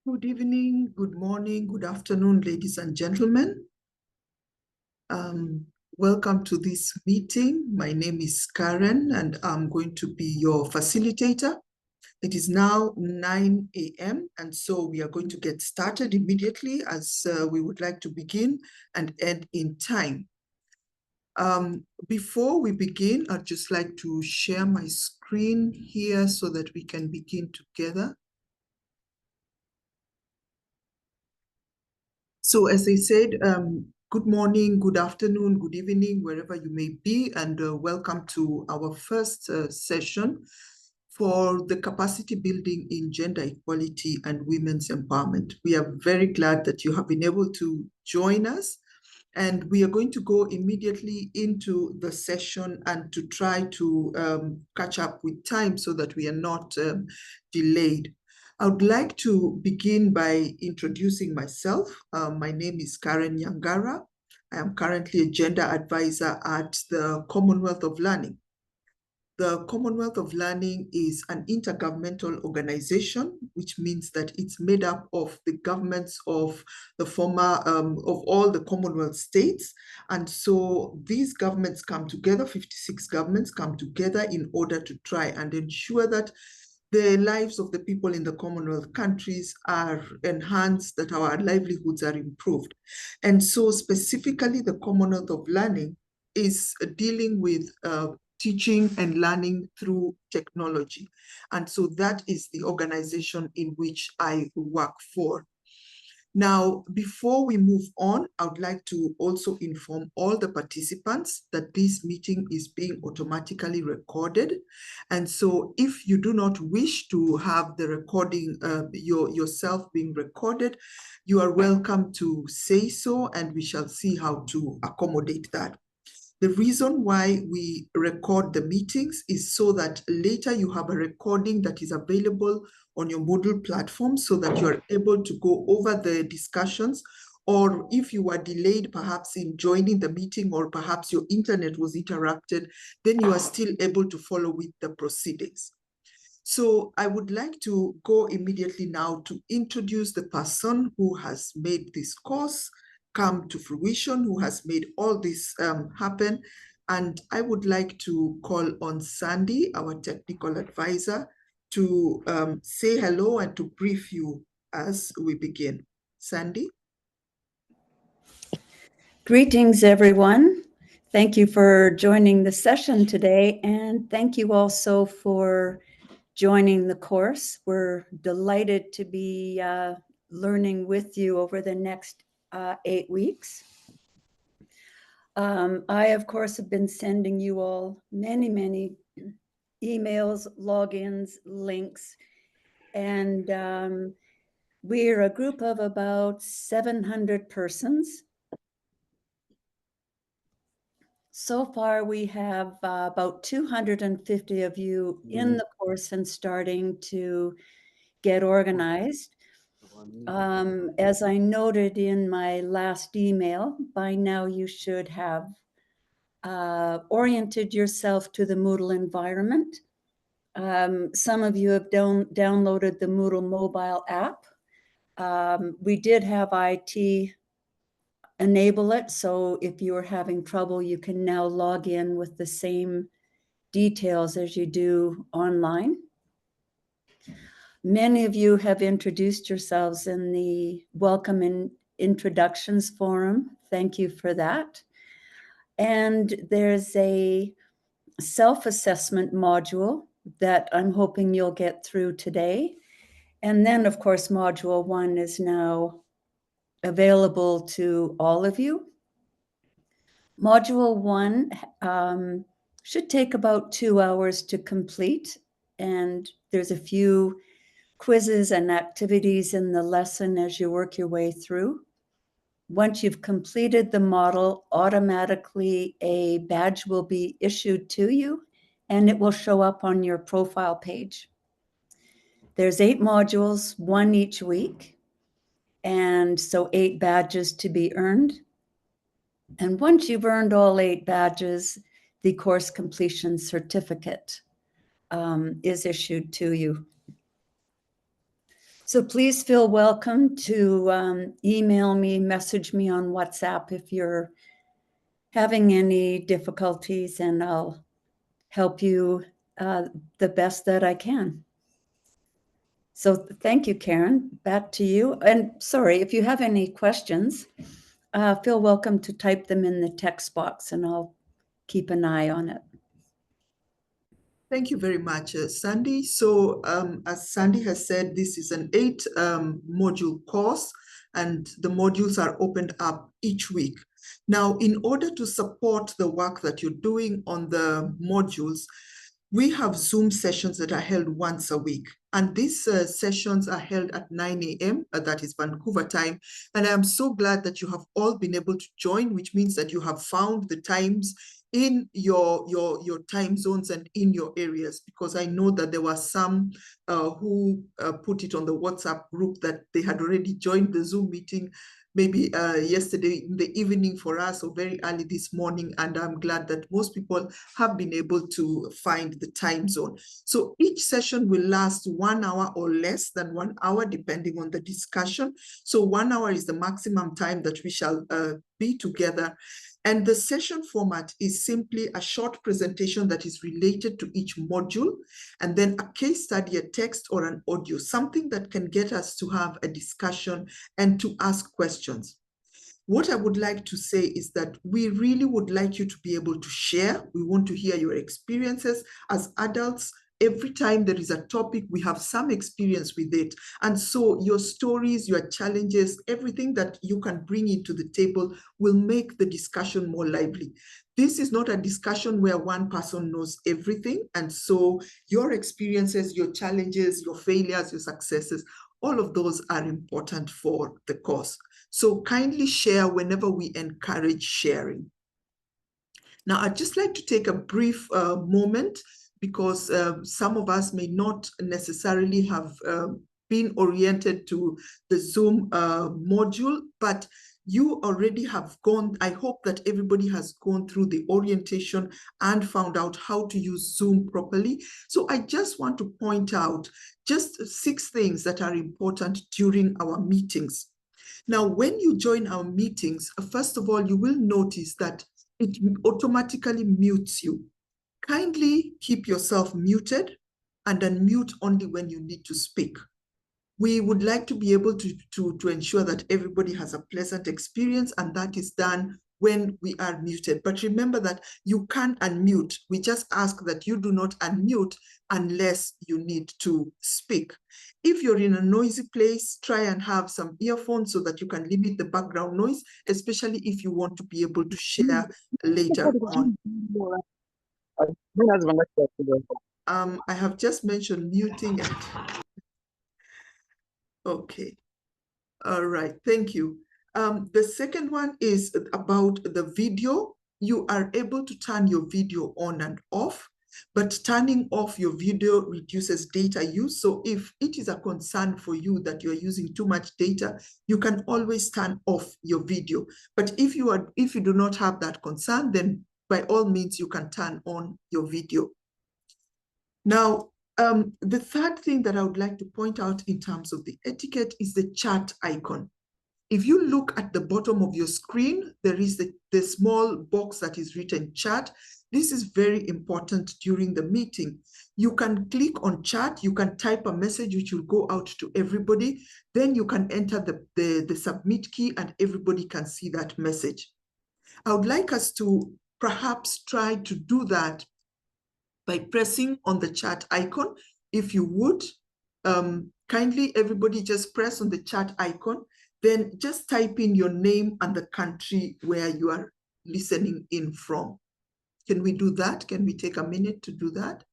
Good evening, good morning, good afternoon, ladies and gentlemen. Welcome to this meeting. My name is Karen, and I'm going to be your facilitator. It is now 9 a.m., and so we are going to get started immediately as we would like to begin and end in time. Before we begin, I'd just like to share my screen here so that we can begin together. So as I said, good morning, good afternoon, good evening, wherever you may be, and welcome to our first session for the capacity building in gender equality and women's empowerment. We are very glad that you have been able to join us, and we are going to go immediately into the session and to try to catch up with time so that we are not delayed. I would like to begin by introducing myself. My name is Karen Nyangara. I am currently a gender advisor at the Commonwealth of Learning. The Commonwealth of Learning is an intergovernmental organization, which means that it's made up of the governments of the of all the Commonwealth states. And so these governments come together, 56 governments come together in order to try and ensure that the lives of the people in the Commonwealth countries are enhanced, that our livelihoods are improved. And so specifically the Commonwealth of Learning is dealing with teaching and learning through technology. And so that is the organization in which I work for. Now, before we move on, I would like to also inform all the participants that this meeting is being automatically recorded. And so if you do not wish to have the recording, yourself being recorded, you are welcome to say so, and we shall see how to accommodate that. The reason why we record the meetings is so that later you have a recording that is available on your Moodle platform so that you're able to go over the discussions, or if you were delayed perhaps in joining the meeting, or perhaps your internet was interrupted, then you are still able to follow with the proceedings. So I would like to go immediately now to introduce the person who has made this course come to fruition, who has made all this happen. And I would like to call on Sandy, our technical advisor, to say hello and to brief you as we begin. Sandy? Greetings, everyone. Thank you for joining the session today, and thank you also for joining the course. We're delighted to be learning with you over the next 8 weeks. I, of course, have been sending you all many emails, logins, links, and we're a group of about 700 persons. So far, we have about 250 of you in the course and starting to get organized. As I noted in my last email, by now you should have oriented yourself to the Moodle environment. Some of you have downloaded the Moodle mobile app. We did have IT enable it, so if you are having trouble, you can now log in with the same details as you do online. Many of you have introduced yourselves in the Welcome and Introductions Forum. Thank you for that. And there's a self-assessment module that I'm hoping you'll get through today. And then, of course, Module 1 is now available to all of you. Module 1 should take about 2 hours to complete, and there's a few quizzes and activities in the lesson as you work your way through. Once you've completed the model, automatically a badge will be issued to you, and it will show up on your profile page. There's 8 modules, 1 each week, and so 8 badges to be earned. And once you've earned all 8 badges, the course completion certificate is issued to you. So please feel welcome to email me, message me on WhatsApp if you're having any difficulties, and I'll help you the best that I can. So thank you, Karen. Back to you. And sorry, if you have any questions, feel welcome to type them in the text box and I'll keep an eye on it. Thank you very much, Sandy. So as Sandy has said, this is an 8 module course and the modules are opened up each week. Now, in order to support the work that you're doing on the modules, we have Zoom sessions that are held once a week. And these sessions are held at 9 a.m., that is Vancouver time. And I'm so glad that you have all been able to join, which means that you have found the times in your time zones and in your areas, because I know that there were some who put it on the WhatsApp group that they had already joined the Zoom meeting maybe yesterday in the evening for us or very early this morning. And I'm glad that most people have been able to find the time zone. So each session will last 1 hour or less than 1 hour, depending on the discussion. So 1 hour is the maximum time that we shall be together. And the session format is simply a short presentation that is related to each module, and then a case study, a text or an audio, something that can get us to have a discussion and to ask questions. What I would like to say is that we really would like you to be able to share. We want to hear your experiences as adults. Every time there is a topic, we have some experience with it. And so your stories, your challenges, everything that you can bring into the table will make the discussion more lively. This is not a discussion where one person knows everything. And so your experiences, your challenges, your failures, your successes, all of those are important for the course. So kindly share whenever we encourage sharing. Now, I'd just like to take a brief moment because some of us may not necessarily have been oriented to the Zoom module, but you already have gone. I hope that everybody has gone through the orientation and found out how to use Zoom properly. So I just want to point out just 6 things that are important during our meetings. Now, when you join our meetings, first of all, you will notice that it automatically mutes you. Kindly keep yourself muted and unmute only when you need to speak. We would like to be able to ensure that everybody has a pleasant experience, and that is done when we are muted. But remember that you can unmute. We just ask that you do not unmute unless you need to speak. If you're in a noisy place, try and have some earphones so that you can limit the background noise, especially if you want to be able to share later on. I have just mentioned muting and okay. All right, thank you. The second one is about the video. You are able to turn your video on and off, but turning off your video reduces data use. So if it is a concern for you that you're using too much data, you can always turn off your video. But if you do not have that concern, then by all means, you can turn on your video. Now, the third thing that I would like to point out in terms of the etiquette is the chat icon. If you look at the bottom of your screen, there is the small box that is written chat. This is very important during the meeting. You can click on chat, you can type a message which will go out to everybody. Then you can enter the submit key and everybody can see that message. I would like us to perhaps try to do that by pressing on the chat icon. If you would, kindly everybody just press on the chat icon, then just type in your name and the country where you are listening in from. Can we do that? Can we take a minute to do that?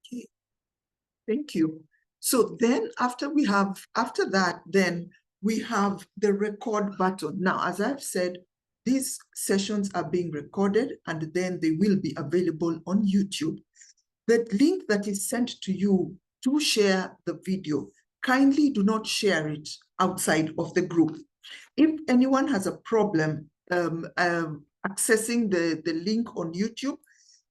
Okay, thank you. So then after that, then we have the record button. Now, as I've said, these sessions are being recorded and then they will be available on YouTube. The link that is sent to you to share the video, kindly do not share it outside of the group. If anyone has a problem accessing the link on YouTube,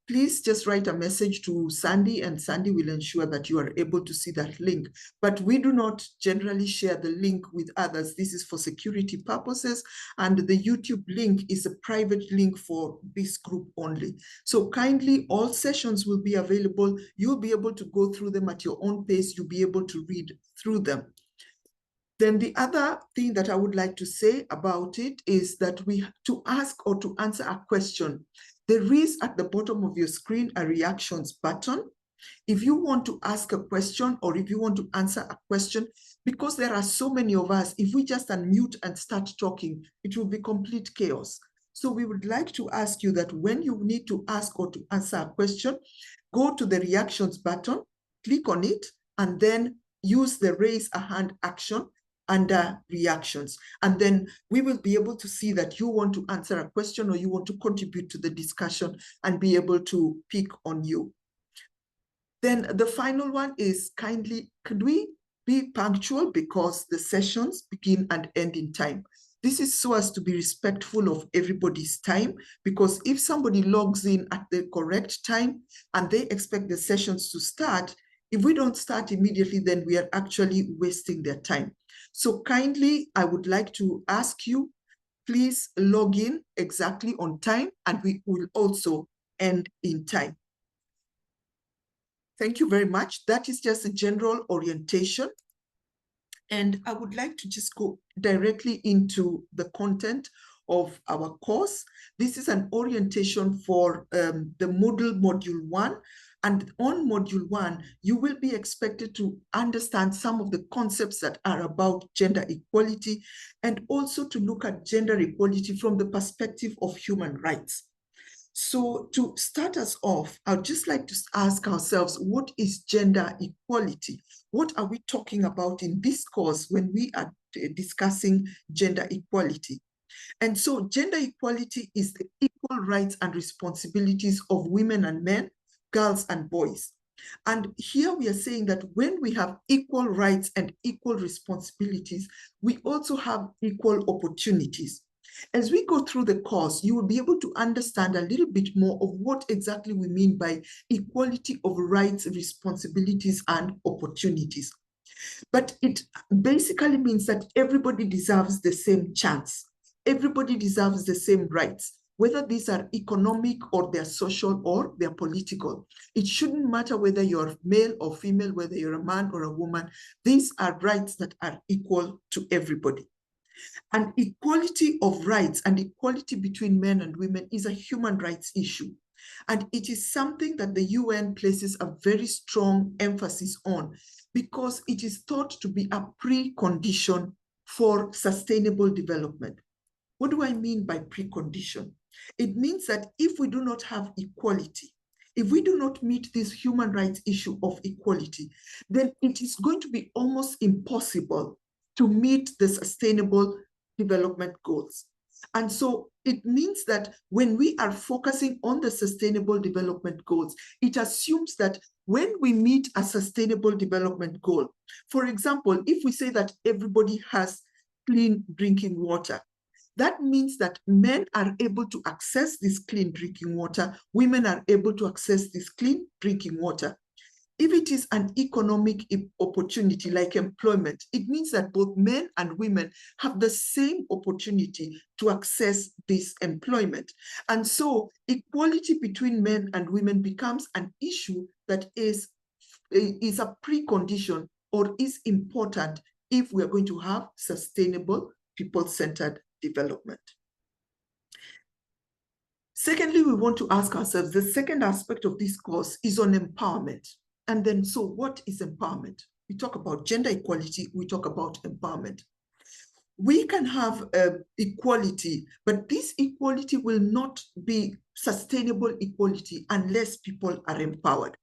please just write a message to Sandy and Sandy will ensure that you are able to see that link. But we do not generally share the link with others. This is for security purposes, and the YouTube link is a private link for this group only. So kindly, all sessions will be available. You'll be able to go through them at your own pace. You'll be able to read through them. Then the other thing that I would like to say about it is that to ask or to answer a question, there is at the bottom of your screen a reactions button. If you want to ask a question or if you want to answer a question, because there are so many of us, if we just unmute and start talking, it will be complete chaos. So we would like to ask you that when you need to ask or to answer a question, go to the reactions button, click on it, and then use the raise a hand action under reactions. And then we will be able to see that you want to answer a question or you want to contribute to the discussion and be able to pick on you. Then the final one is kindly, could we be punctual because the sessions begin and end in time? This is so as to be respectful of everybody's time, because if somebody logs in at the correct time and they expect the sessions to start, if we don't start immediately, then we are actually wasting their time. So kindly, I would like to ask you, please log in exactly on time, and we will also end in time. Thank you very much. That is just a general orientation. And I would like to just go directly into the content of our course. This is an orientation for the Moodle Module 1. And on Module 1, you will be expected to understand some of the concepts that are about gender equality, and also to look at gender equality from the perspective of human rights. So to start us off, I'd just like to ask ourselves, what is gender equality? What are we talking about in this course when we are discussing gender equality? And so gender equality is the equal rights and responsibilities of women and men, girls and boys. And here we are saying that when we have equal rights and equal responsibilities, we also have equal opportunities. As we go through the course, you will be able to understand a little bit more of what exactly we mean by equality of rights, responsibilities, and opportunities. But it basically means that everybody deserves the same chance. Everybody deserves the same rights, whether these are economic or they're social or they're political. It shouldn't matter whether you're male or female, whether you're a man or a woman. These are rights that are equal to everybody. And equality of rights and equality between men and women is a human rights issue. And it is something that the UN places a very strong emphasis on, because it is thought to be a precondition for sustainable development. What do I mean by precondition? It means that if we do not have equality, if we do not meet this human rights issue of equality, then it is going to be almost impossible to meet the sustainable development goals. And so it means that when we are focusing on the sustainable development goals, it assumes that when we meet a sustainable development goal, for example, if we say that everybody has clean drinking water, that means that men are able to access this clean drinking water, women are able to access this clean drinking water. If it is an economic opportunity like employment, it means that both men and women have the same opportunity to access this employment. And so equality between men and women becomes an issue that is a precondition or is important if we are going to have sustainable, people-centered development. Secondly, we want to ask ourselves, the second aspect of this course is on empowerment. And then, so what is empowerment? We talk about gender equality, we talk about empowerment. We can have equality, but this equality will not be sustainable equality unless people are empowered.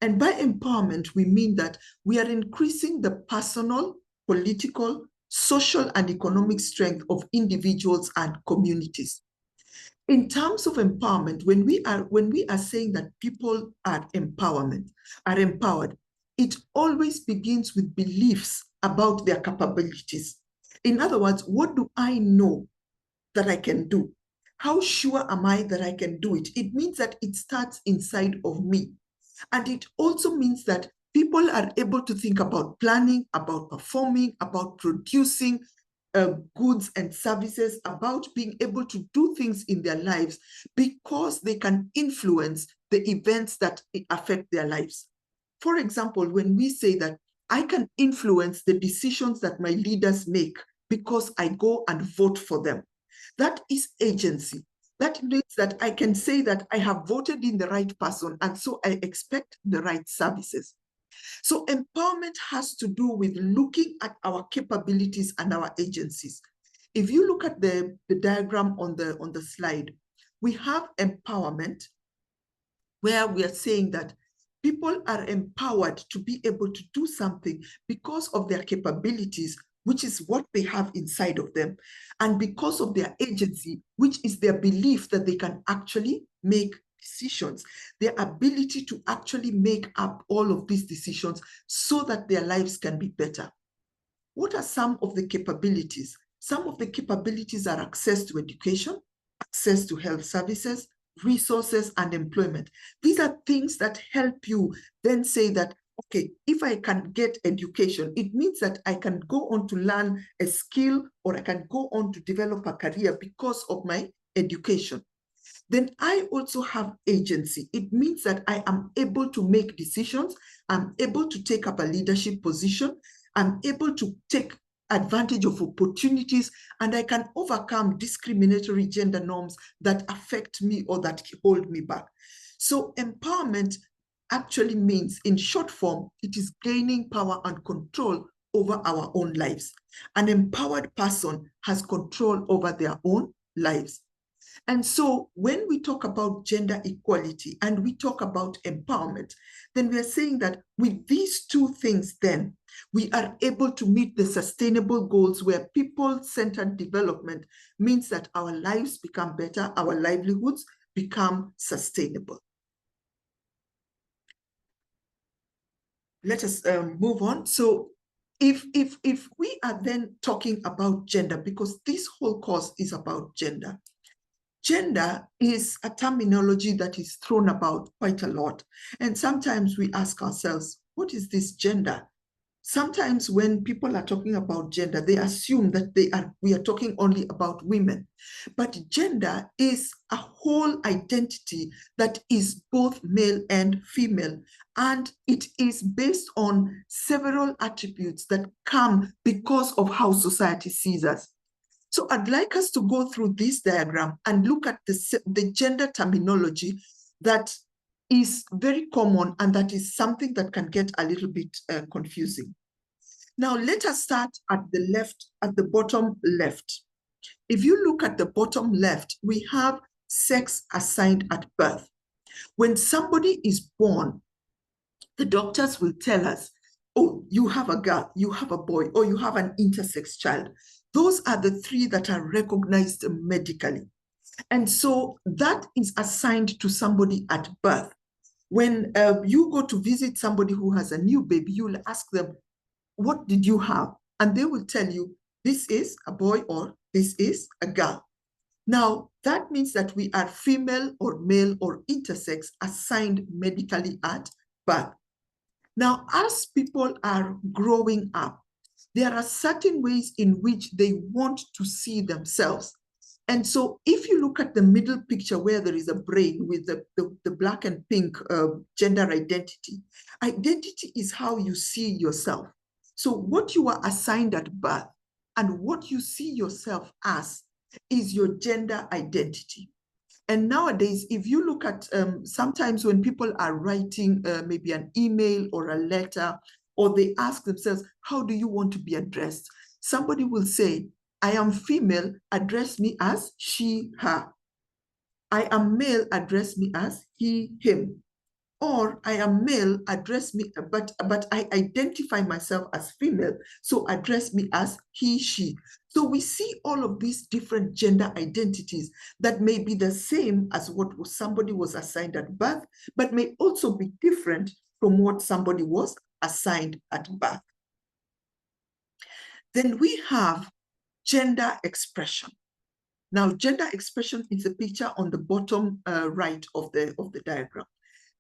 And by empowerment, we mean that we are increasing the personal, political, social and economic strength of individuals and communities. In terms of empowerment, when we are saying that people are empowered, it always begins with beliefs about their capabilities. In other words, what do I know that I can do? How sure am I that I can do it? It means that it starts inside of me. And it also means that people are able to think about planning, about performing, about producing goods and services, about being able to do things in their lives because they can influence the events that affect their lives. For example, when we say that I can influence the decisions that my leaders make because I go and vote for them, that is agency. That means that I can say that I have voted in the right person, and so I expect the right services. So empowerment has to do with looking at our capabilities and our agencies. If you look at the diagram on the slide, we have empowerment, where we are saying that people are empowered to be able to do something because of their capabilities, which is what they have inside of them, and because of their agency, which is their belief that they can actually make decisions, their ability to actually make up all of these decisions so that their lives can be better. What are some of the capabilities? Some of the capabilities are access to education, access to health services, resources, and employment. These are things that help you then say that, okay, if I can get education, it means that I can go on to learn a skill, or I can go on to develop a career because of my education. Then I also have agency. It means that I am able to make decisions. I'm able to take up a leadership position. I'm able to take advantage of opportunities, and I can overcome discriminatory gender norms that affect me or that hold me back. So empowerment actually means, in short form, it is gaining power and control over our own lives. An empowered person has control over their own lives. And so when we talk about gender equality and we talk about empowerment, then we are saying that with these two things, then we are able to meet the sustainable goals, where people-centered development means that our lives become better, our livelihoods become sustainable. Let us move on. So if we are then talking about gender, because this whole course is about gender, gender is a terminology that is thrown about quite a lot. And sometimes we ask ourselves, what is this gender? Sometimes when people are talking about gender, they assume that we are talking only about women. But gender is a whole identity that is both male and female. And it is based on several attributes that come because of how society sees us. So I'd like us to go through this diagram and look at the gender terminology that is very common and that is something that can get a little bit confusing. Now, let us start at the bottom left. If you look at the bottom left, we have sex assigned at birth. When somebody is born, the doctors will tell us, oh, you have a girl, you have a boy, or you have an intersex child. Those are the three that are recognized medically. And so that is assigned to somebody at birth. When you go to visit somebody who has a new baby, you'll ask them, what did you have? And they will tell you, this is a boy or this is a girl. Now, that means that we are female or male or intersex assigned medically at birth. Now, as people are growing up, there are certain ways in which they want to see themselves. And so if you look at the middle picture where there is a brain with the black and pink gender identity, identity is how you see yourself. So what you are assigned at birth and what you see yourself as is your gender identity. And nowadays, if you look at sometimes when people are writing maybe an email or a letter, or they ask themselves, how do you want to be addressed? Somebody will say, I am female, address me as she, her. I am male, address me as he, him. Or I am male, address me, but I identify myself as female, so address me as he, she. So we see all of these different gender identities that may be the same as what somebody was assigned at birth, but may also be different from what somebody was assigned at birth. Then we have gender expression. Now, gender expression is a picture on the bottom right of the diagram.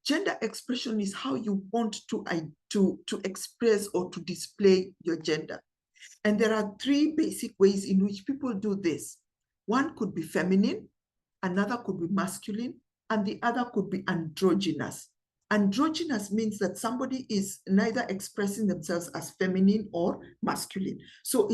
Gender expression is how you want to express or to display your gender. And there are three basic ways in which people do this. One could be feminine, another could be masculine, and the other could be androgynous. Androgynous means that somebody is neither expressing themselves as feminine or masculine. So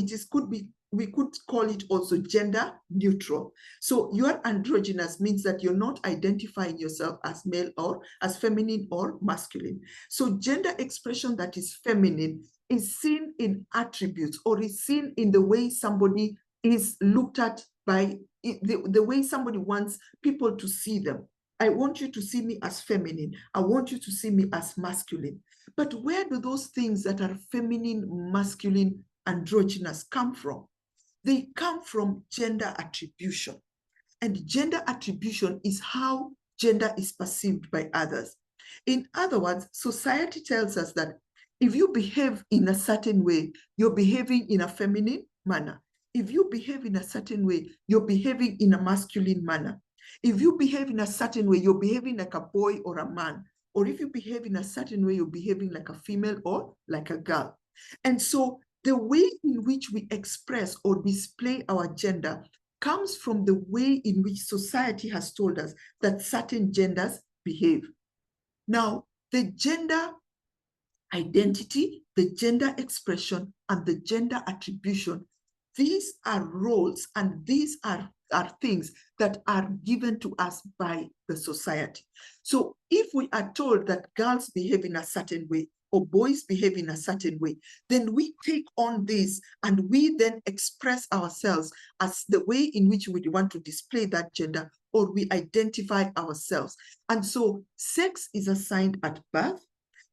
we could call it also gender neutral. So your androgynous means that you're not identifying yourself as male or as feminine or masculine. So gender expression that is feminine is seen in attributes or is seen in the way somebody is looked at by the way somebody wants people to see them. I want you to see me as feminine. I want you to see me as masculine. But where do those things that are feminine, masculine, androgynous come from? They come from gender attribution. And gender attribution is how gender is perceived by others. In other words, society tells us that if you behave in a certain way, you're behaving in a feminine manner. If you behave in a certain way, you're behaving in a masculine manner. If you behave in a certain way, you're behaving like a boy or a man. Or if you behave in a certain way, you're behaving like a female or like a girl. And so the way in which we express or display our gender comes from the way in which society has told us that certain genders behave. Now, the gender identity, the gender expression, and the gender attribution, these are roles and these are things that are given to us by the society. So if we are told that girls behave in a certain way or boys behave in a certain way, then we take on this and we then express ourselves as the way in which we want to display that gender or we identify ourselves. And so sex is assigned at birth,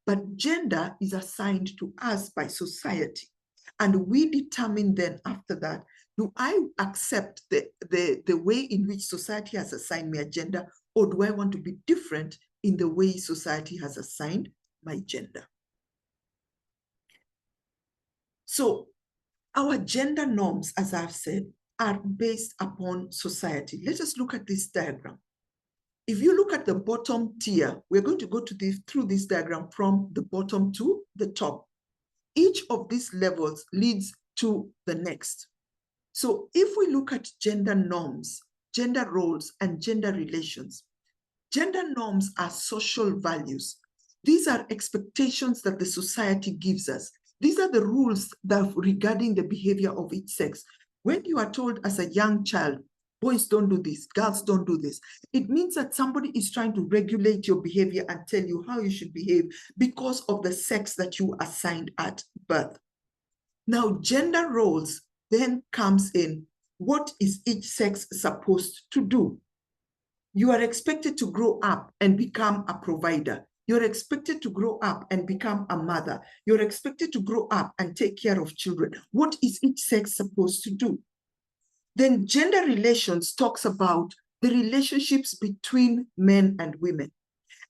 but gender is assigned to us by society. And we determine then after that, do I accept the way in which society has assigned me a gender, or do I want to be different in the way society has assigned my gender? So our gender norms, as I've said, are based upon society. Let us look at this diagram. If you look at the bottom tier, we're going to go through this diagram from the bottom to the top. Each of these levels leads to the next. So if we look at gender norms, gender roles, and gender relations, gender norms are social values. These are expectations that the society gives us. These are the rules that regarding the behavior of each sex. When you are told as a young child, boys don't do this, girls don't do this, it means that somebody is trying to regulate your behavior and tell you how you should behave because of the sex that you assigned at birth. Now, gender roles then comes in. What is each sex supposed to do? You are expected to grow up and become a provider. You're expected to grow up and become a mother. You're expected to grow up and take care of children. What is each sex supposed to do? Then gender relations talks about the relationships between men and women.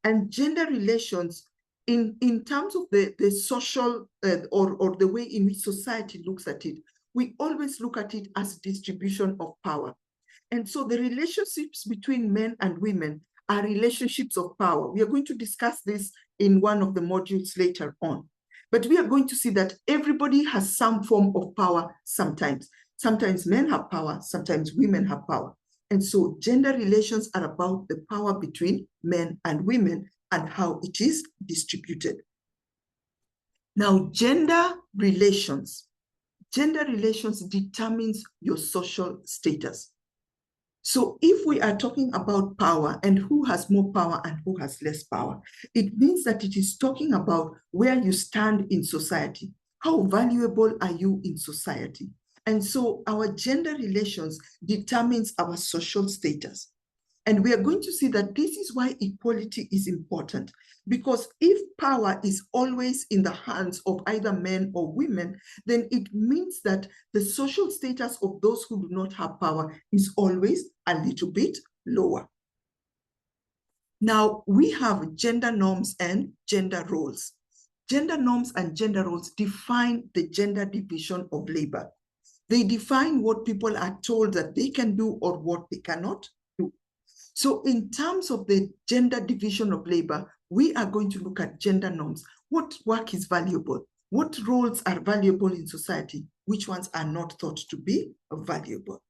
And gender relations in terms of the social or the way in which society looks at it, we always look at it as distribution of power. And so the relationships between men and women are relationships of power. We are going to discuss this in one of the modules later on. But we are going to see that everybody has some form of power sometimes. Sometimes men have power, sometimes women have power. And so gender relations are about the power between men and women and how it is distributed. Now, gender relations determines your social status. So if we are talking about power and who has more power and who has less power, it means that it is talking about where you stand in society. How valuable are you in society? And so our gender relations determines our social status. And we are going to see that this is why equality is important, because if power is always in the hands of either men or women, then it means that the social status of those who do not have power is always a little bit lower. Now, we have gender norms and gender roles. Gender norms and gender roles define the gender division of labor. They define what people are told that they can do or what they cannot do. So in terms of the gender division of labor, we are going to look at gender norms. What work is valuable? What roles are valuable in society? Which ones are not thought to be valuable?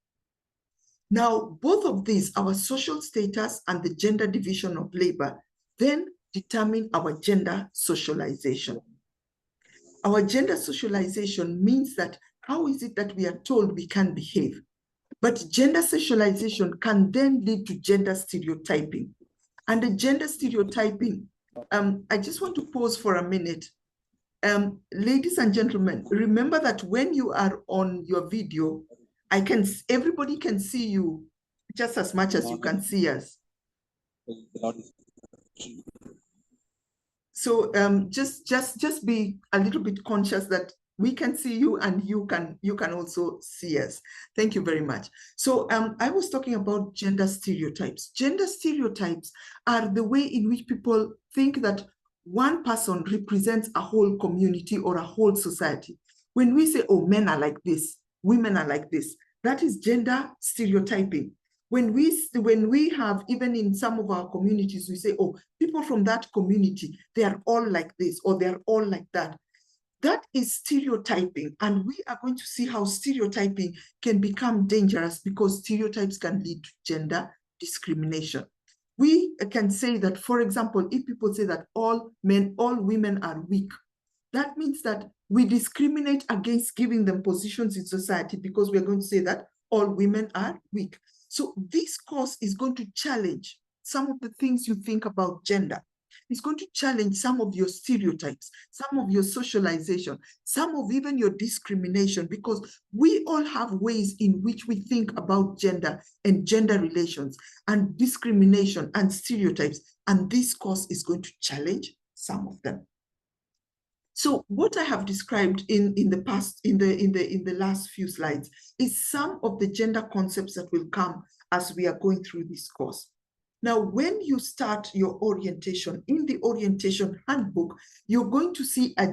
Now, both of these, our social status and the gender division of labor, then determine our gender socialization. Our gender socialization means that how is it that we are told we can behave? But gender socialization can then lead to gender stereotyping. And the gender stereotyping, I just want to pause for a minute. Ladies and gentlemen, remember that when you are on your video, everybody can see you just as much as you can see us. So just be a little bit conscious that we can see you and you can also see us. Thank you very much. So I was talking about gender stereotypes. Gender stereotypes are the way in which people think that one person represents a whole community or a whole society. When we say, oh, men are like this, women are like this, that is gender stereotyping. When we have, even in some of our communities, we say, oh, people from that community, they are all like this, or they are all like that. That is stereotyping. And we are going to see how stereotyping can become dangerous because stereotypes can lead to gender discrimination. We can say that, for example, if people say that all women are weak, that means that we discriminate against giving them positions in society because we're going to say that all women are weak. So this course is going to challenge some of the things you think about gender. It's going to challenge some of your stereotypes, some of your socialization, some of even your discrimination, because we all have ways in which we think about gender and gender relations and discrimination and stereotypes. And this course is going to challenge some of them. So what I have described in the last few slides is some of the gender concepts that will come as we are going through this course. Now, when you start your orientation, in the orientation handbook, you're going to see a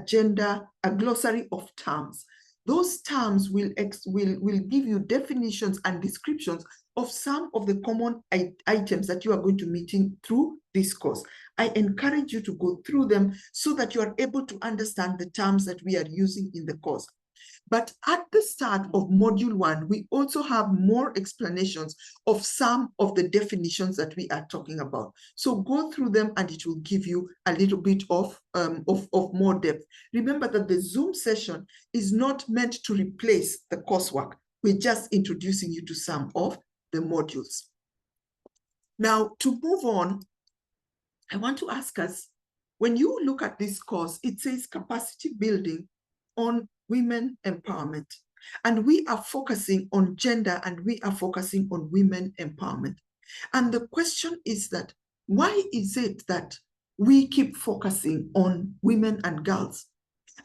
glossary of terms. Those terms will give you definitions and descriptions of some of the common items that you are going to meet through this course. I encourage you to go through them so that you are able to understand the terms that we are using in the course. But at the start of module 1, we also have more explanations of some of the definitions that we are talking about. So go through them and it will give you a little bit of more depth. Remember that the Zoom session is not meant to replace the coursework. We're just introducing you to some of the modules. Now, to move on, I want to ask us, when you look at this course, it says capacity building on women empowerment. And we are focusing on gender and we are focusing on women empowerment. And the question is that, why is it that we keep focusing on women and girls?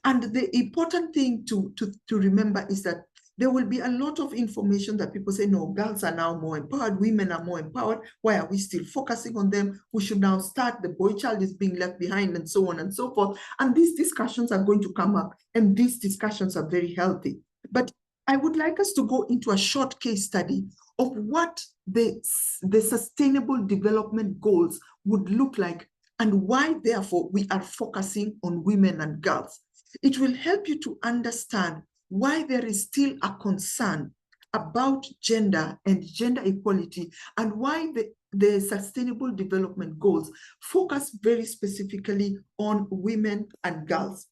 And the important thing to remember is that there will be a lot of information that people say, no, girls are now more empowered, women are more empowered. Why are we still focusing on them? We should now start, the boy child is being left behind, and so on and so forth. And these discussions are going to come up, and these discussions are very healthy. But I would like us to go into a short case study of what the Sustainable Development Goals would look like and why, therefore, we are focusing on women and girls. It will help you to understand why there is still a concern about gender and gender equality, and why the Sustainable Development Goals focus very specifically on women and girls.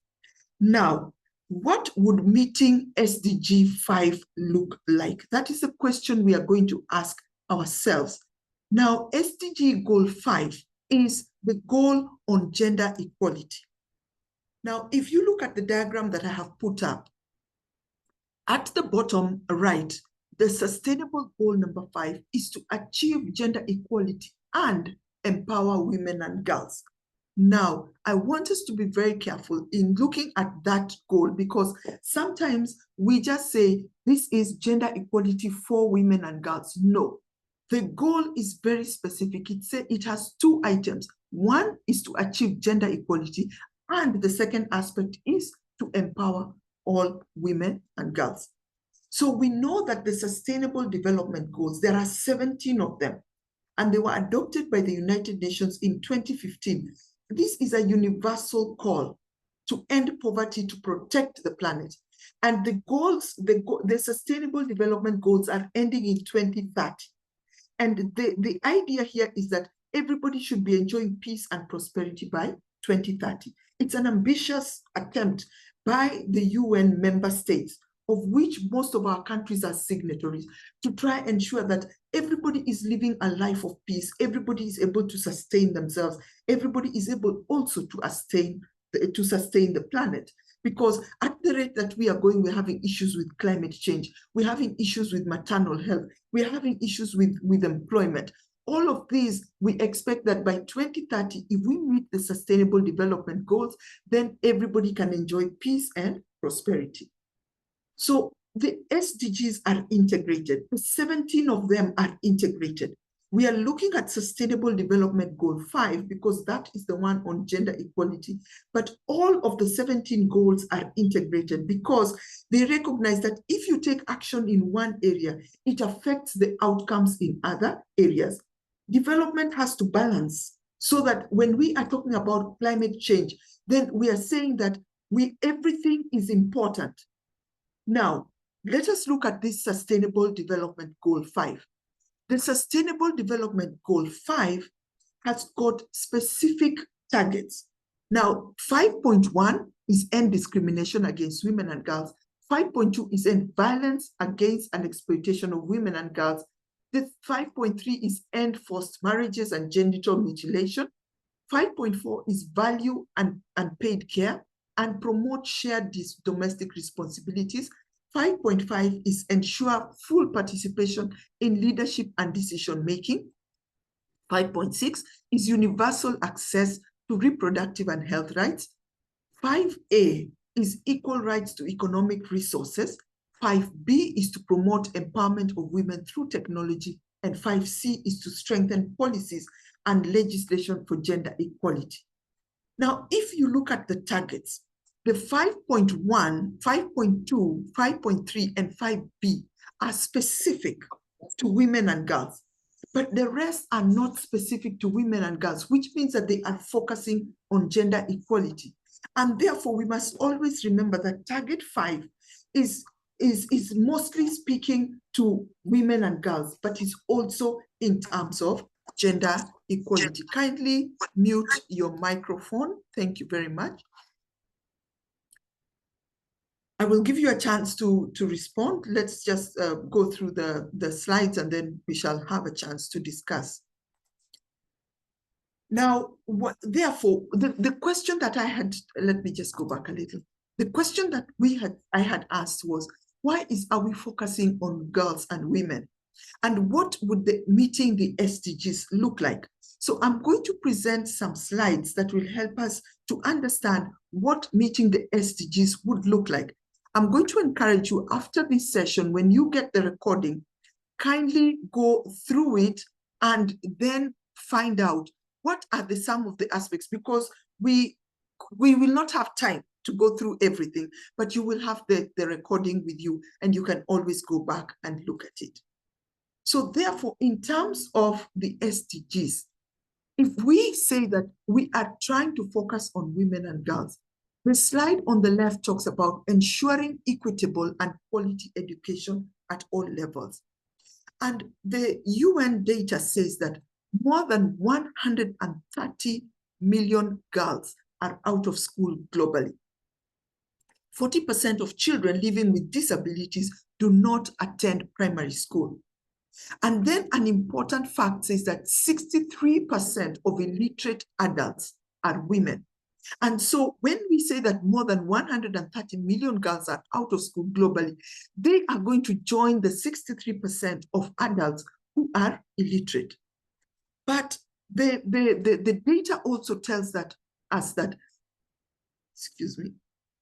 Now, what would meeting SDG 5 look like? That is a question we are going to ask ourselves. Now, SDG Goal 5 is the goal on gender equality. Now, if you look at the diagram that I have put up, at the bottom right, the sustainable goal number 5 is to achieve gender equality and empower women and girls. Now, I want us to be very careful in looking at that goal, because sometimes we just say this is gender equality for women and girls. No, the goal is very specific. It has 2 items. One is to achieve gender equality, and the second aspect is to empower all women and girls. So we know that the Sustainable Development Goals, there are 17 of them, and they were adopted by the United Nations in 2015. This is a universal call to end poverty, to protect the planet. And the goals, the Sustainable Development Goals are ending in 2030. And the idea here is that everybody should be enjoying peace and prosperity by 2030. It's an ambitious attempt by the UN member states, of which most of our countries are signatories, to try and ensure that everybody is living a life of peace, everybody is able to sustain themselves, everybody is able also to sustain the planet. Because at the rate that we are going, we're having issues with climate change, we're having issues with maternal health, we're having issues with employment. All of these, we expect that by 2030, if we meet the Sustainable Development Goals, then everybody can enjoy peace and prosperity. So the SDGs are integrated. 17 of them are integrated. We are looking at Sustainable Development Goal 5 because that is the one on gender equality. But all of the 17 goals are integrated because they recognize that if you take action in one area, it affects the outcomes in other areas. Development has to balance so that when we are talking about climate change, then we are saying that everything is important. Now, let us look at this Sustainable Development Goal 5. The Sustainable Development Goal 5 has got specific targets. Now, 5.1 is end discrimination against women and girls. 5.2 is end violence against and exploitation of women and girls. The 5.3 is end forced marriages and genital mutilation. 5.4 is value and paid care and promote shared domestic responsibilities. 5.5 is ensure full participation in leadership and decision-making. 5.6 is universal access to reproductive and health rights. 5A is equal rights to economic resources. 5B is to promote empowerment of women through technology. And 5C is to strengthen policies and legislation for gender equality. Now, if you look at the targets, the 5.1, 5.2, 5.3, and 5B are specific to women and girls, but the rest are not specific to women and girls, which means that they are focusing on gender equality. And therefore, we must always remember that target 5 is mostly speaking to women and girls, but is also in terms of gender equality. Kindly mute your microphone. Thank you very much. I will give you a chance to respond. Let's just go through the slides and then we shall have a chance to discuss. Now, therefore, the question that I had, let me just go back a little. The question that I had asked was, why are we focusing on girls and women? And what would meeting the SDGs look like? So I'm going to present some slides that will help us to understand what meeting the SDGs would look like. I'm going to encourage you after this session, when you get the recording, kindly go through it and then find out what are some of the aspects, because we will not have time to go through everything, but you will have the recording with you and you can always go back and look at it. So therefore, in terms of the SDGs, if we say that we are trying to focus on women and girls, the slide on the left talks about ensuring equitable and quality education at all levels. And the UN data says that more than 130 million girls are out of school globally. 40% of children living with disabilities do not attend primary school. And then an important fact is that 63% of illiterate adults are women. And so when we say that more than 130 million girls are out of school globally, they are going to join the 63% of adults who are illiterate. But the data also tells us that, excuse me,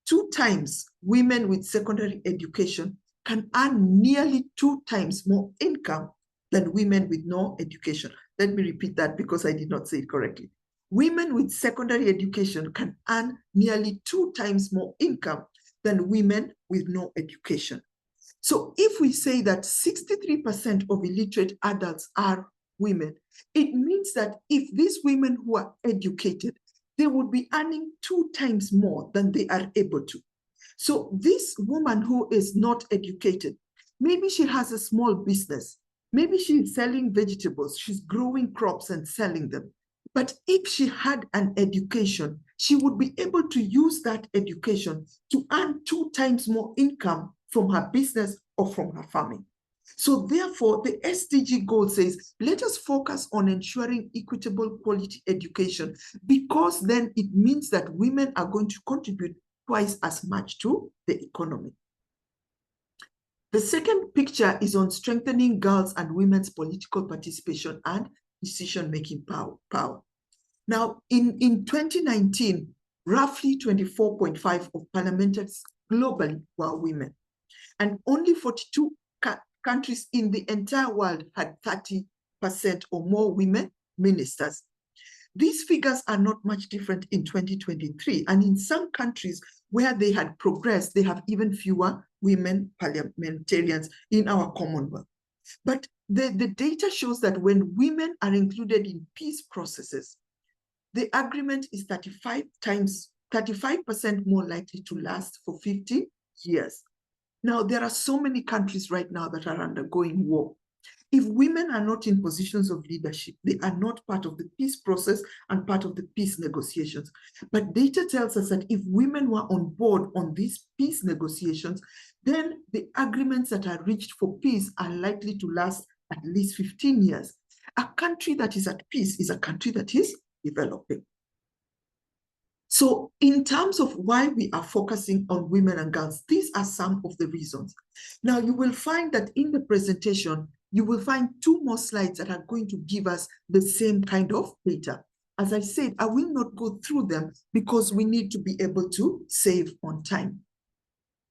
2 times women with secondary education can earn nearly 2 times more income than women with no education. Let me repeat that because I did not say it correctly. Women with secondary education can earn nearly 2 times more income than women with no education. So if we say that 63% of illiterate adults are women, it means that if these women who are educated, they would be earning 2 times more than they are able to. So this woman who is not educated, maybe she has a small business. Maybe she's selling vegetables. She's growing crops and selling them. But if she had an education, she would be able to use that education to earn 2 times more income from her business or from her farming. So therefore, the SDG goal says, let us focus on ensuring equitable quality education, because then it means that women are going to contribute twice as much to the economy. The second picture is on strengthening girls' and women's political participation and decision-making power. Now, in 2019, roughly 24.5% of parliamentarians globally were women, and only 42 countries in the entire world had 30% or more women ministers. These figures are not much different in 2023, and in some countries where they had progressed, they have even fewer women parliamentarians in our Commonwealth. But the data shows that when women are included in peace processes, the agreement is 35% more likely to last for 50 years. Now, there are so many countries right now that are undergoing war. If women are not in positions of leadership, they are not part of the peace process and part of the peace negotiations. But data tells us that if women were on board on these peace negotiations, then the agreements that are reached for peace are likely to last at least 15 years. A country that is at peace is a country that is developing. So in terms of why we are focusing on women and girls, these are some of the reasons. Now, you will find that in the presentation, you will find 2 more slides that are going to give us the same kind of data. As I said, I will not go through them because we need to be able to save on time.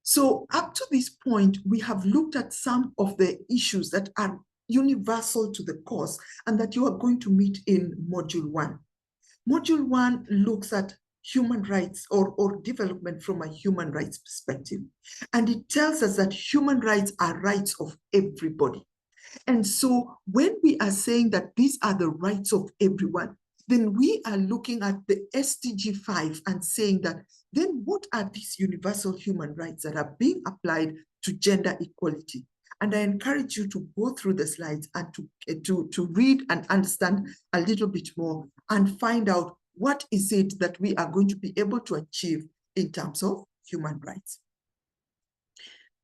So up to this point, we have looked at some of the issues that are universal to the course and that you are going to meet in Module 1. Module 1 looks at human rights or development from a human rights perspective. And it tells us that human rights are rights of everybody. And so when we are saying that these are the rights of everyone, then we are looking at the SDG 5 and saying that then what are these universal human rights that are being applied to gender equality? And I encourage you to go through the slides and to read and understand a little bit more and find out what is it that we are going to be able to achieve in terms of human rights.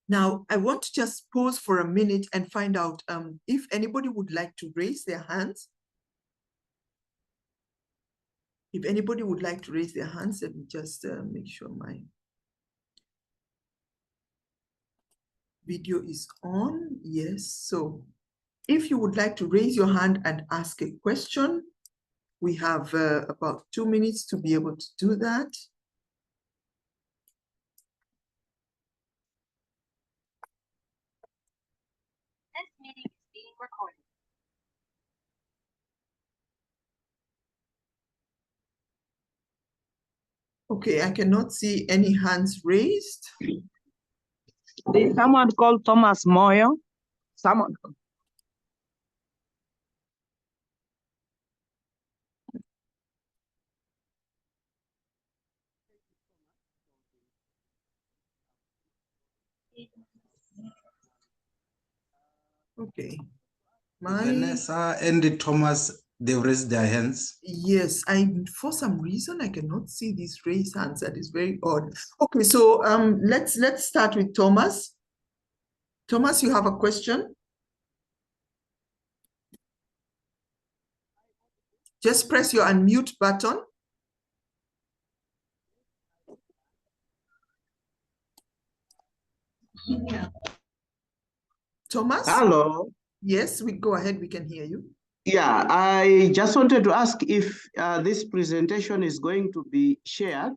Now, I want to just pause for a minute and find out if anybody would like to raise their hands. If anybody would like to raise their hands, let me just make sure my video is on. Yes, so if you would like to raise your hand and ask a question, we have about 2 minutes to be able to do that. This meeting is being recorded. Okay, I cannot see any hands raised. There's someone called Thomas Moyo. Someone. Okay. Vanessa and Thomas, they've raised their hands. Yes, for some reason I cannot see these raised hands. That is very odd. Okay, so let's start with Thomas. Thomas, you have a question? Just press your unmute button. Thomas? Hello. Yes, we go ahead. We can hear you. Yeah, I just wanted to ask if this presentation is going to be shared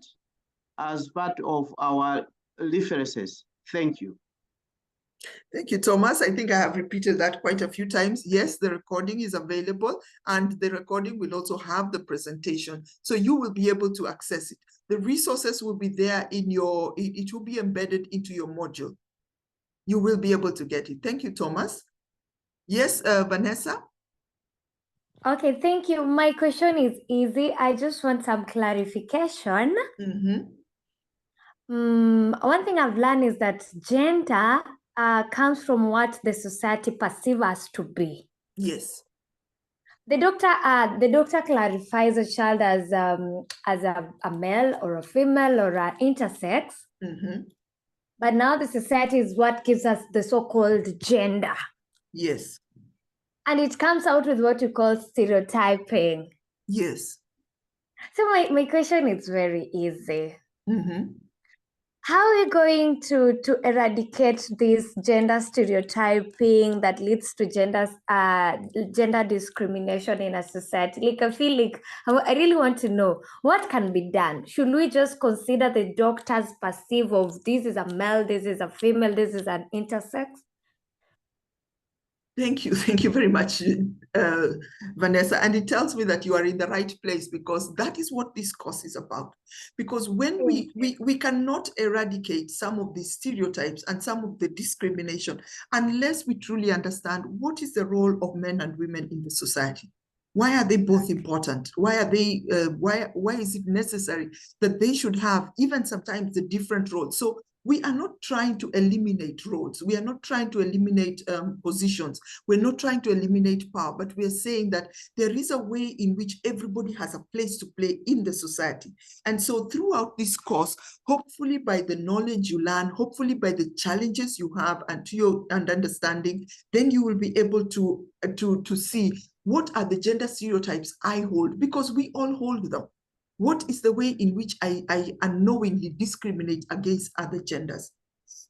as part of our references. Thank you. Thank you, Thomas. I think I have repeated that quite a few times. Yes, the recording is available, and the recording will also have the presentation. So you will be able to access it. The resources will be there in your, it will be embedded into your module. You will be able to get it. Thank you, Thomas. Yes, Vanessa? Okay, thank you. My question is easy. I just want some clarification. One thing I've learned is that gender comes from what the society perceives us to be. Yes. The doctor clarifies a child as a male or a female or an intersex. But now the society is what gives us the so-called gender. Yes. And it comes out with what you call stereotyping. Yes. So my question is very easy. How are we going to eradicate this gender stereotyping that leads to gender discrimination in a society? Like, I feel like I really want to know what can be done. Should we just consider the doctors perceive of this is a male, this is a female, this is an intersex? Thank you. Thank you very much, Vanessa. And it tells me that you are in the right place, because that is what this course is about. Because when we cannot eradicate some of the stereotypes and some of the discrimination unless we truly understand what is the role of men and women in the society. Why are they both important? Why are they? Why is it necessary that they should have even sometimes the different roles? So we are not trying to eliminate roles. We are not trying to eliminate positions. We're not trying to eliminate power, but we are saying that there is a way in which everybody has a place to play in the society. And so throughout this course, hopefully by the knowledge you learn, hopefully by the challenges you have and understanding, then you will be able to see what are the gender stereotypes I hold, because we all hold them. What is the way in which I unknowingly discriminate against other genders?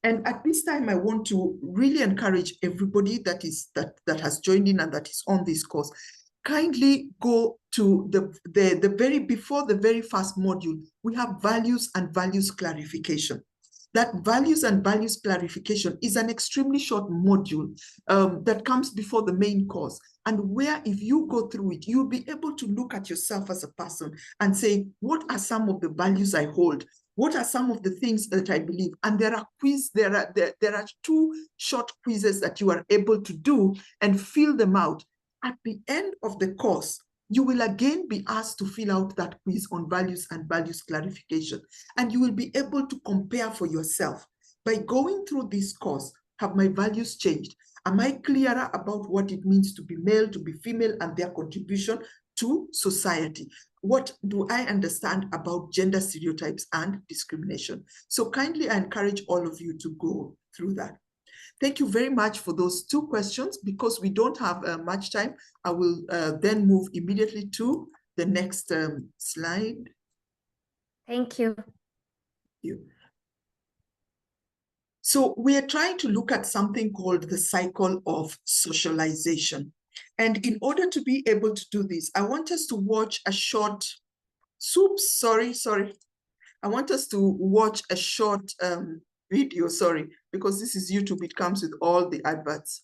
And at this time, I want to really encourage everybody that has joined in and that is on this course. Kindly go to before the very first module, we have values and values clarification. That values and values clarification is an extremely short module that comes before the main course. And where if you go through it, you'll be able to look at yourself as a person and say, what are some of the values I hold? What are some of the things that I believe? And there are 2 short quizzes that you are able to do and fill them out. At the end of the course, you will again be asked to fill out that quiz on values and values clarification. And you will be able to compare for yourself. By going through this course, have my values changed? Am I clearer about what it means to be male, to be female, and their contribution to society? What do I understand about gender stereotypes and discrimination? So kindly, I encourage all of you to go through that. Thank you very much for those 2 questions. Because we don't have much time, I will then move immediately to the next slide. Thank you. Thank you. So we are trying to look at something called the cycle of socialization. And in order to be able to do this, I want us to watch a short, sorry. I want us to watch a short video, because this is YouTube, it comes with all the adverts.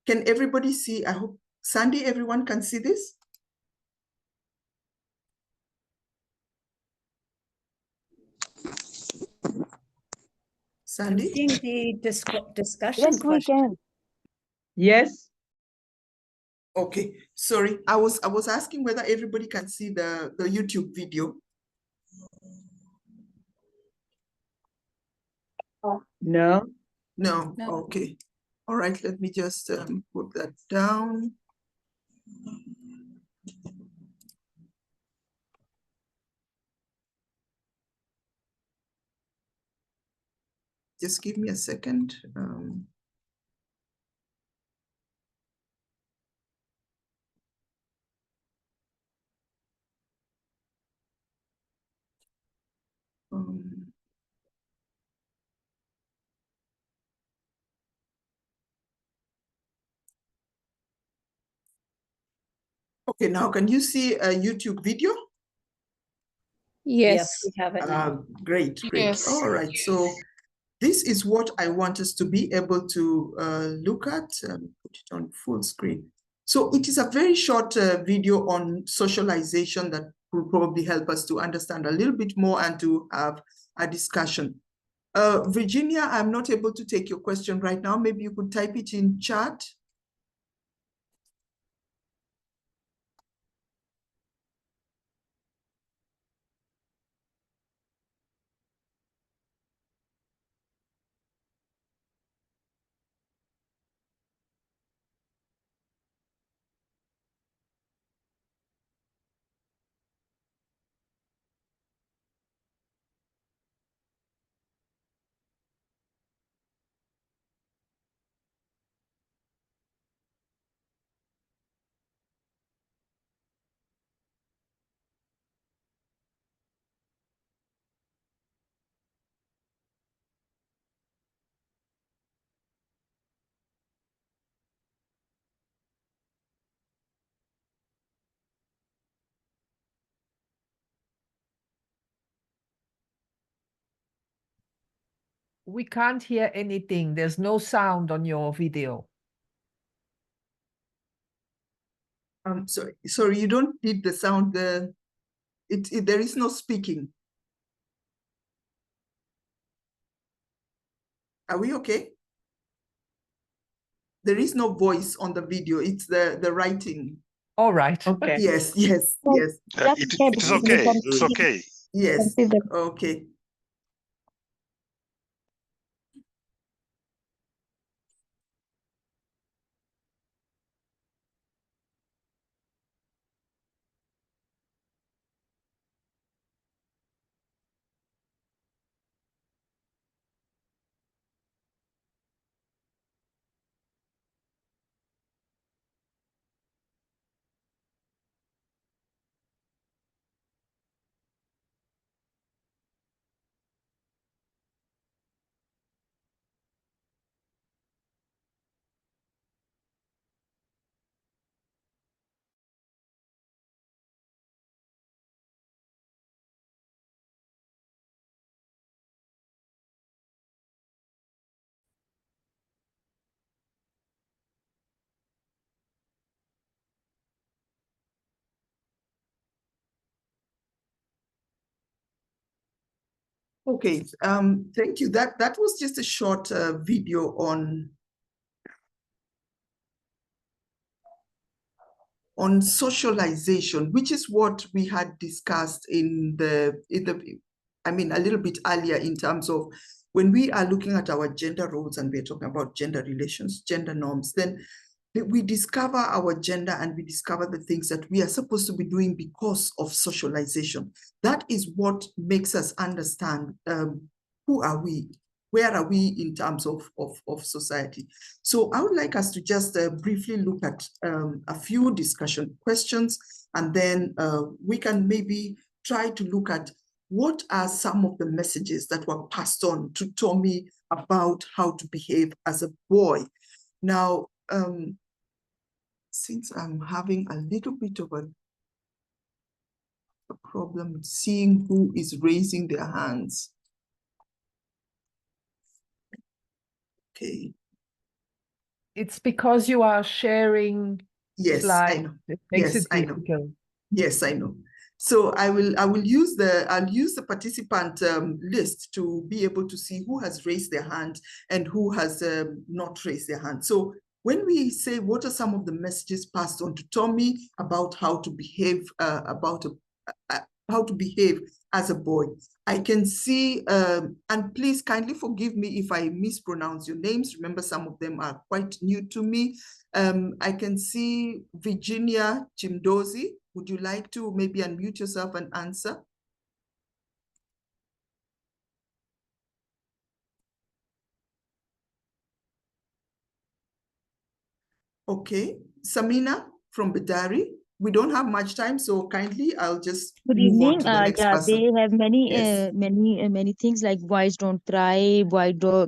Can everybody see? I hope, Sandy, everyone can see this? Sandy? I'm seeing the discussion Yes, we question. can. Yes. Okay, sorry. I was asking whether everybody can see the YouTube video. No. No, No. okay. All right, let me just put that down. Just give me a second. Um, Okay, now can you see a YouTube video? Yes, we have it now. Great. Yes. All right, so this is what I want us to be able to look at. Put it on full screen. So it is a very short video on socialization that will probably help us to understand a little bit more and to have a discussion. Virginia, I'm not able to take your question right now. Maybe you could type it in chat. We can't hear anything. There's no sound on your video. Sorry, you don't need the sound. There is no speaking. Are we okay? There is no voice on the video. It's the writing. All right. Okay. Yes. It is okay. It's okay. Yes. Okay. Okay, thank you. That was just a short video on socialization, which is what we had discussed in the a little bit earlier, in terms of when we are looking at our gender roles and we're talking about gender relations, gender norms, then we discover our gender and we discover the things that we are supposed to be doing because of socialization. That is what makes us understand who are we, where are we in terms of society. So I would like us to just briefly look at a few discussion questions, and then we can maybe try to look at what are some of the messages that were passed on to Tommy about how to behave as a boy. Now, since I'm having a little bit of a problem seeing who is raising their hands. Okay. It's because you are sharing Yes, slides. I know. It makes Yes, it I know. difficult. Yes, I know. So I'll use the participant list to be able to see who has raised their hand and who has not raised their hand. So when we say what are some of the messages passed on to Tommy about how to behave how to behave as a boy, I can see, and please kindly forgive me if I mispronounce your names. Remember, some of them are quite new to me. I can see Virginia Chimdozi. Would you like to maybe unmute yourself and answer? Okay, Samina from Bidari. We don't have much time, so kindly, I'll just Good move on evening. to the next Yeah, person. they have many, Yes. many things like boys don't cry,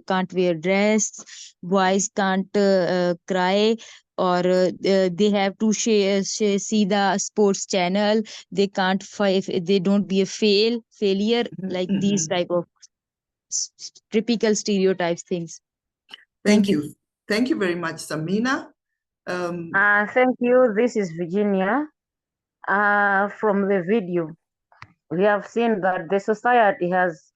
can't wear dress, boys can't cry, or they have to see the sports channel. They can't if they don't be a failure, like these type of typical stereotypes things. Thank you. Thank you very much, Samina. Thank you. This is Virginia. From the video, we have seen that the society has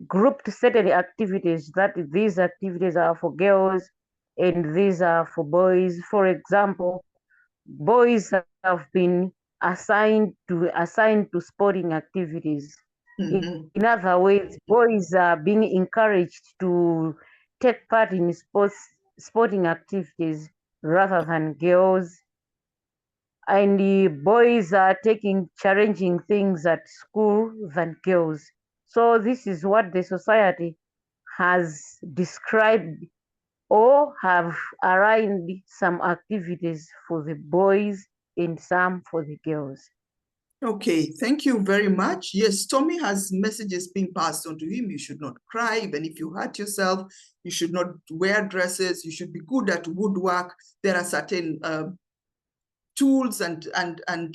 grouped certain activities, that these activities are for girls and these are for boys. For example, boys have been assigned to sporting activities. In other words, boys are being encouraged to take part in sporting activities rather than girls. And the boys are taking challenging things at school than girls. So this is what the society has described or have aligned some activities for the boys and some for the girls. Okay, thank you very much. Yes, Tommy has messages being passed on to him. You should not cry, even if you hurt yourself. You should not wear dresses. You should be good at woodwork. There are certain tools and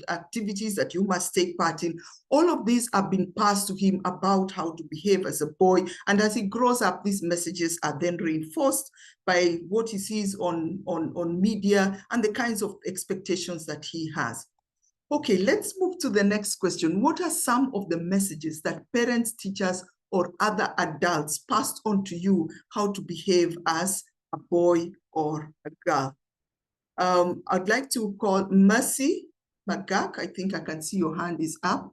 activities that you must take part in. All of these have been passed to him about how to behave as a boy. And as he grows up, these messages are then reinforced by what he sees on media and the kinds of expectations that he has. Okay, let's move to the next question. What are some of the messages that parents, teachers, or other adults passed on to you how to behave as a boy or a girl? I'd like to call Mercy Magak. I think I can see your hand is up.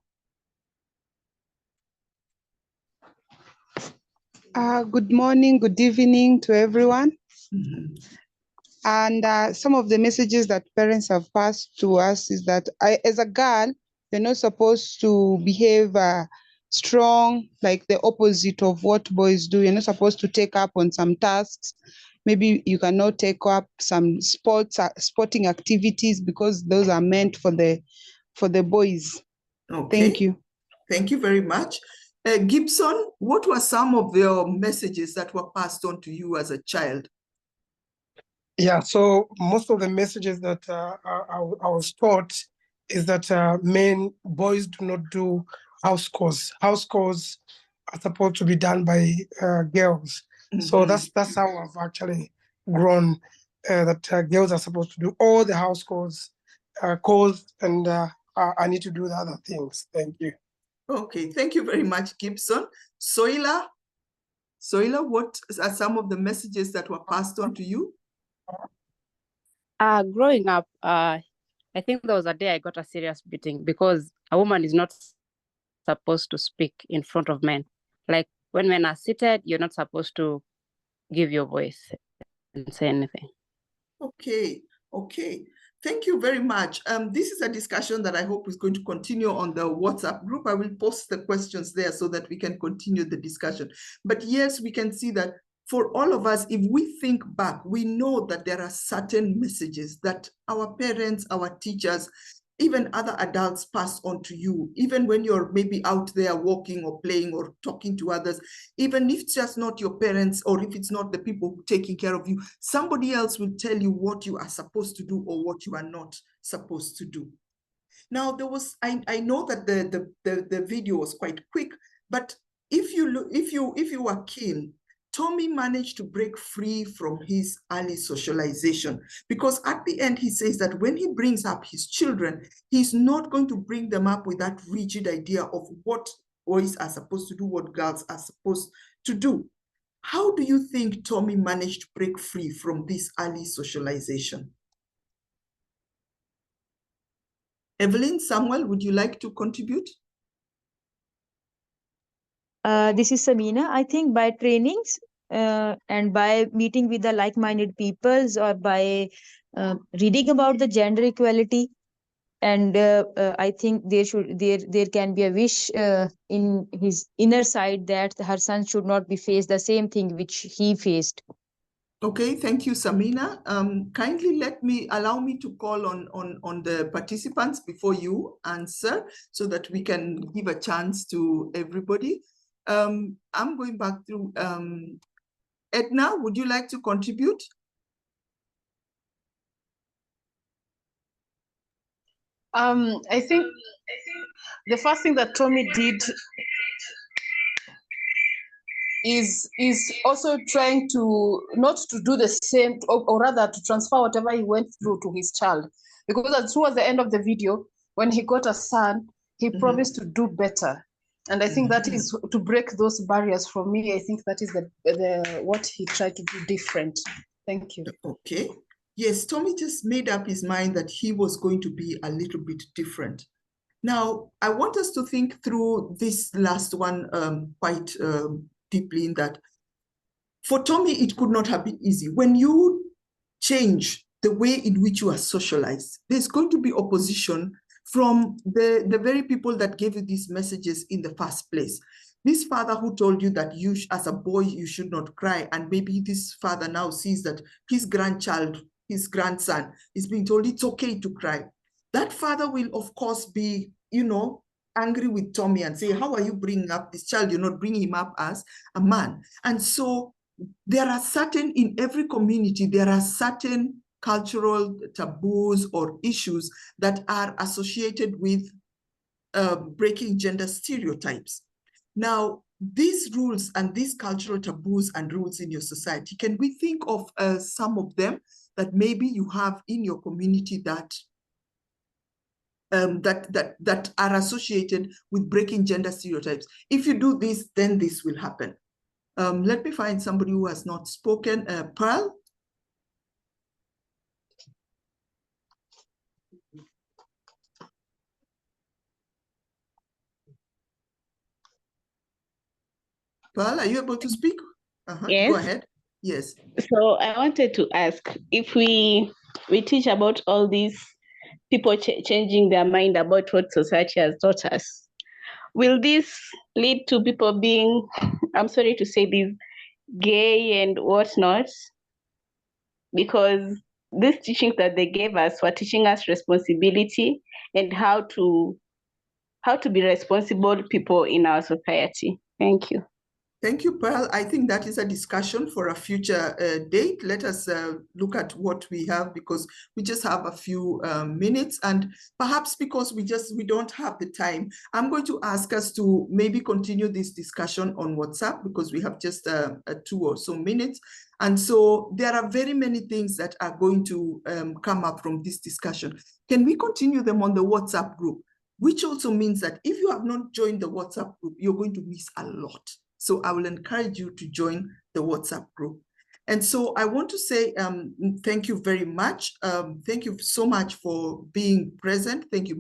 Good morning, good evening to everyone. And some of the messages that parents have passed to us is that as a girl, you're not supposed to behave strong, like the opposite of what boys do. You're not supposed to take up on some tasks. Maybe you cannot take up some sporting activities because those are meant for the boys. Okay. Thank you. Thank you very much. Gibson, what were some of your messages that were passed on to you as a child? Yeah, so most of the messages that I was taught is that boys do not do house chores. House chores are supposed to be done by girls. So that's how I've actually grown, that girls are supposed to do all the house chores, and I need to do the other things. Thank you. Okay, thank you very much, Gibson. Soila, what are some of the messages that were passed on to you? Growing up, I think there was a day I got a serious beating because a woman is not supposed to speak in front of men. Like when men are seated, you're not supposed to give your voice and say anything. Okay. Thank you very much. This is a discussion that I hope is going to continue on the WhatsApp group. I will post the questions there so that we can continue the discussion. But yes, we can see that for all of us, if we think back, we know that there are certain messages that our parents, our teachers, even other adults pass on to you, even when you're maybe out there walking or playing or talking to others, even if it's just not your parents or if it's not the people taking care of you, somebody else will tell you what you are supposed to do or what you are not supposed to do. Now, there was, I know that the video was quite quick, but if you were keen, Tommy managed to break free from his early socialization, because at the end he says that when he brings up his children, he's not going to bring them up with that rigid idea of what boys are supposed to do, what girls are supposed to do. How do you think Tommy managed to break free from this early socialization? Evelyn, Samuel, would you like to contribute? This is Samina. I think by trainings and by meeting with the like-minded peoples, or by reading about the gender equality, and I think there can be a wish in his inner side that her son should not be faced the same thing which he faced. Okay, thank you, Samina. Kindly allow me to call on the participants before you answer so that we can give a chance to everybody. I'm going back through. Edna, would you like to contribute? I think the first thing that Tommy did is also trying to not to do the same, or rather to transfer whatever he went through to his child. Because towards the end of the video, when he got a son, he promised to do better. And I think that is to break those barriers. For me, I think that is the what he tried to do different. Thank you. Okay. Yes, Tommy just made up his mind that he was going to be a little bit different. Now, I want us to think through this last one quite deeply, in that for Tommy, it could not have been easy. When you change the way in which you are socialized, there's going to be opposition from the very people that gave you these messages in the first place. This father who told you that you, as a boy, you should not cry, and maybe this father now sees that his grandchild, his grandson, is being told it's okay to cry. That father will, of course, be, angry with Tommy and say, how are you bringing up this child? You're not bringing him up as a man. And so there are in every community, there are certain cultural taboos or issues that are associated with breaking gender stereotypes. Now, these rules and these cultural taboos and rules in your society, can we think of some of them that maybe you have in your community that that are associated with breaking gender stereotypes? If you do this, then this will happen. Let me find somebody who has not spoken. Pearl? Pearl, are you able to speak? Yes. Go ahead. Yes. So I wanted to ask, if we teach about all these people changing their mind about what society has taught us, will this lead to people being, I'm sorry to say this, gay and whatnot? Because these teachings that they gave us were teaching us responsibility and how to be responsible people in our society. Thank you. Thank you, Pearl. I think that is a discussion for a future date. Let us look at what we have, because we just have a few minutes, and perhaps because we don't have the time, I'm going to ask us to maybe continue this discussion on WhatsApp, because we have just 2 or so minutes. And so there are very many things that are going to come up from this discussion. Can we continue them on the WhatsApp group? Which also means that if you have not joined the WhatsApp group, you're going to miss a lot. So I will encourage you to join the WhatsApp group. And so I want to say thank you very much. Thank you so much for being present. Thank you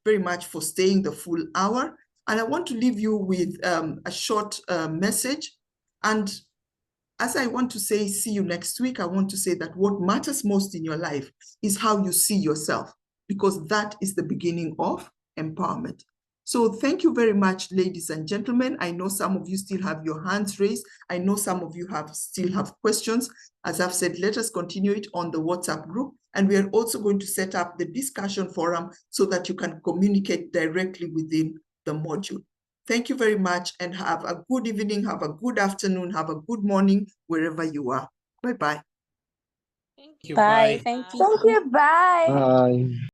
very much for staying the full hour. And I want to leave you with a short message. And as I want to say, see you next week, I want to say that what matters most in your life is how you see yourself, because that is the beginning of empowerment. So thank you very much, ladies and gentlemen. I know some of you still have your hands raised. I know some of you still have questions. As I've said, let us continue it on the WhatsApp group. And we are also going to set up the discussion forum so that you can communicate directly within the module. Thank you very much, and have a good evening, have a good afternoon, have a good morning, wherever you are. Bye-bye. Thank you. Bye. Bye. Thank you. Bye. Bye.